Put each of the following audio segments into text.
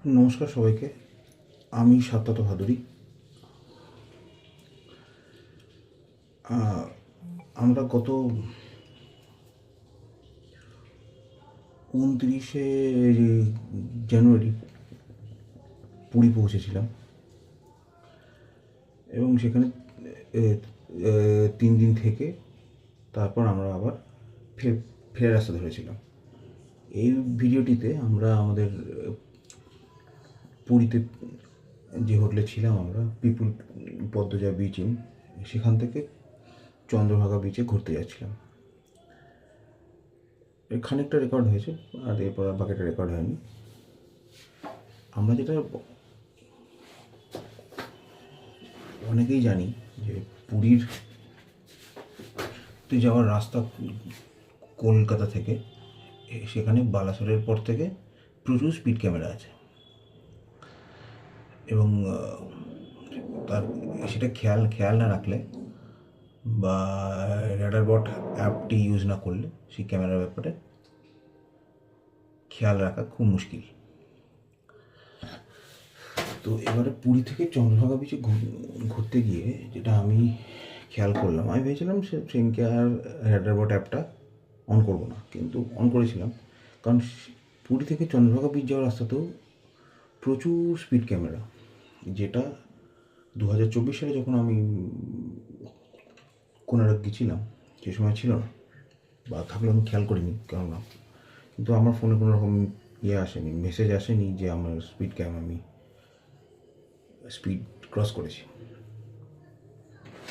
নমস্কার সবাইকে। আমি সাত্তাত ভাদুরী। আমরা গত 29শে জানুয়ারি পুরী পৌঁছেছিলাম এবং সেখানে 3 দিন থেকে তারপর আমরা আবার ফেরার রাস্তা ধরেছিলাম। এই ভিডিওটিতে আমরা আমাদের পুরীতে যে হোটেলে ছিলাম আমরা পিপুল পদ্মজা বিচ ইন, সেখান থেকে চন্দ্রভাগা বিচে ঘুরতে যাচ্ছিলাম। খানিকটা রেকর্ড হয়েছে, আর এরপর আর বাকিটা রেকর্ড হয়নি। আমরা যেটা অনেকেই জানি যে পুরীর যাওয়ার রাস্তা কলকাতা থেকে, সেখানে বালাসোরের পর থেকে প্রচুর স্পিড ক্যামেরা আছে এবং তার সেটা খেয়াল না রাখলে বা রেডারবট অ্যাপটি ইউজ না করলে সেই ক্যামেরার ব্যাপারে খেয়াল রাখা খুব মুশকিল। তো এবারে পুরী থেকে চন্দ্রভাগা বিচে ঘুরতে গিয়ে যেটা আমি খেয়াল করলাম, আমি ভেবেছিলাম সেদিনকে আর রেডারবট অ্যাপটা অন করবো না, কিন্তু অন করেছিলাম। কারণ পুরী থেকে চন্দ্রভাগা বিচ যাওয়ার রাস্তাতেও প্রচুর স্পিড ক্যামেরা, যেটা 2024 সালে যখন আমি কোনারক গিয়েছিলাম সে সময় ছিল না, বা থাকলে আমি খেয়াল করিনি কেননা, কিন্তু আমার ফোনে কোনো রকম আসেনি, মেসেজ আসেনি যে আমার আমি স্পিড ক্রস করেছি।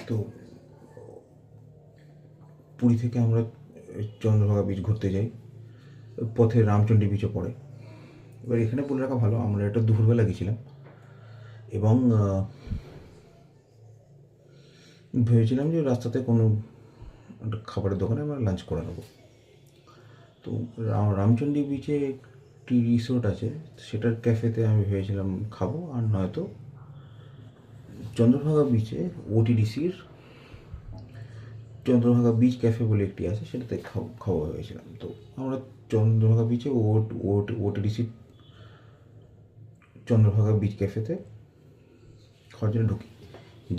তো পুরী থেকে আমরা চন্দ্রভাগা বিচ ঘুরতে যাই, পথে রামচন্ডী বিচও পড়ে। এবার এখানে বলে রাখা ভালো, আমরা এটা দুপুরবেলা গেছিলাম এবং ভেবেছিলাম যে রাস্তাতে কোনো একটা খাবারের দোকানে আমরা লাঞ্চ করে নেবো। তো রামচন্ডী বিচে একটি রিসোর্ট আছে, সেটার ক্যাফেতে আমি ভেবেছিলাম খাবো, আর নয়তো চন্দ্রভাগা বিচে ওটিডিসির চন্দ্রভাগা বিচ ক্যাফে বলে একটি আছে, সেটাতে খাওয়া হয়েছিলাম। তো আমরা চন্দ্রভাগা বিচে ওটিডিসি চন্দ্রভাগা বিচ ক্যাফেতে খাওয়ার জন্য ঢুকি,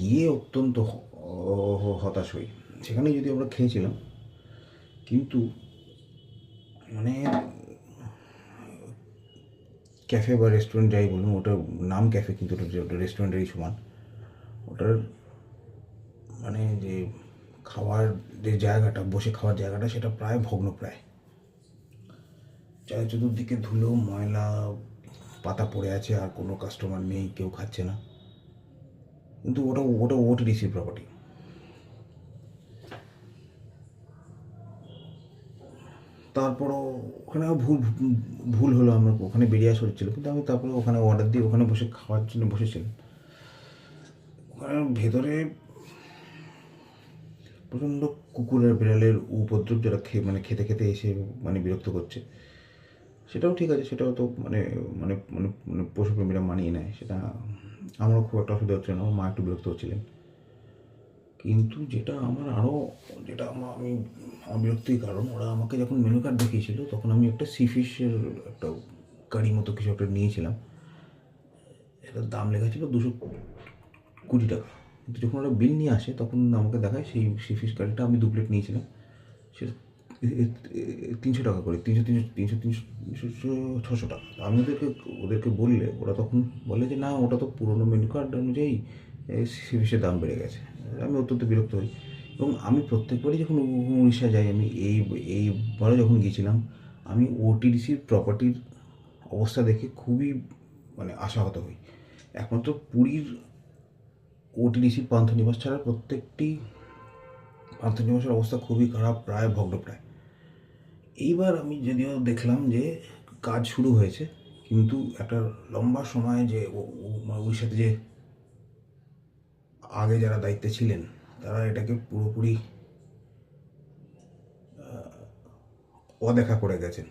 গিয়ে অত্যন্ত হতাশ হই। সেখানে যদি আমরা খেয়েছিলাম, কিন্তু মানে ক্যাফে বা রেস্টুরেন্ট যাই বলুন, ওটার নাম ক্যাফে কিন্তু ওটা রেস্টুরেন্টেরই সমান। ওটার মানে যে খাওয়ার যে জায়গাটা, বসে খাওয়ার জায়গাটা, সেটা প্রায় ভগ্নপ্রায়। চতুর্দিকে ধুলো ময়লা পাতা পড়ে আছে, আর কোনো কাস্টমার নেই, কেউ খাচ্ছে না। কিন্তু ওটা ওটিডিসির প্রপার্টি। তারপরও ওখানে ভুল হলো, আমার ওখানে বেরিয়ে আসা হচ্ছিলো, কিন্তু আমি তারপরে ওখানে অর্ডার দিয়ে ওখানে বসে খাওয়ার জন্য বসেছিলাম। ওখানে ভেতরে প্রচণ্ড কুকুর আর বিড়ালের উপদ্রব, যারা খেতে খেতে এসে বিরক্ত করছে। সেটাও ঠিক আছে, সেটাও তো মানে মানে মানে মানে পশুপ্রেমীরা মানিয়ে নেয়, সেটা আমারও খুব একটা অসুবিধা হচ্ছে না। আমার মা একটু বিরক্ত হচ্ছিলেন, কিন্তু আমি আমার বিরক্তির কারণ, ওরা আমাকে যখন মেনু কার্ড দেখিয়েছিল, তখন আমি একটা সি ফিশের একটা কারি মতো কিছু একটা নিয়েছিলাম। এটার দাম লেখা ছিল 220 টাকা, কিন্তু যখন ওরা বিল নিয়ে আসে তখন আমাকে দেখায় সেই সি ফিশ কারিটা আমি 2 প্লেট নিয়েছিলাম, সেটা 300 টাকা করে, 600 টাকা। আমি ওদেরকে বললে ওরা তখন বলে যে না, ওটা তো পুরোনো মেনু কার্ড অনুযায়ী সি ফিশের দাম বেড়ে গেছে। আমি অত্যন্ত বিরক্ত হই, এবং আমি প্রত্যেকবারই যখন উড়িষ্যা যাই, আমি এইবারে যখন গিয়েছিলাম, আমি ওটিডিসির প্রপার্টির অবস্থা দেখে খুবই আশাহত হই। একমাত্র পুরীর ওটিডিসির পান্থনিবাস ছাড়া প্রত্যেকটি পান্থনিবাসের অবস্থা খুবই খারাপ, প্রায় ভগ্নপ্রায়। এইবার আমি যদিও দেখলাম যে কাজ শুরু হয়েছে, কিন্তু একটা লম্বা সময় যে উড়িষ্যাতে যে আগে যারা দায়িত্বে ছিলেন, তারা এটাকে পুরোপুরি অদেখা করে গেছেন।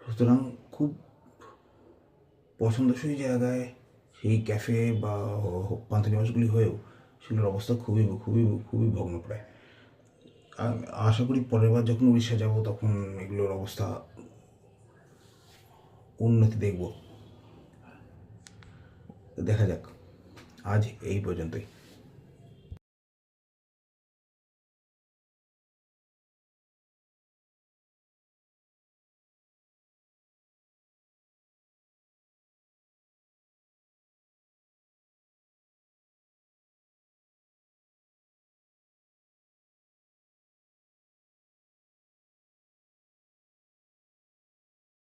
সুতরাং খুব পছন্দসই জায়গায় সেই ক্যাফে বা পান্থনিবাসগুলি হয়েও সেগুলোর অবস্থা খুবই খুবই খুবই ভগ্নপ্রায়। আশা করি পরের বার যখন উড়িষ্যা যাব, তখন এগুলোর অবস্থা উন্নতি দেখব। দেখা যাক, আজ এই পর্যন্তই।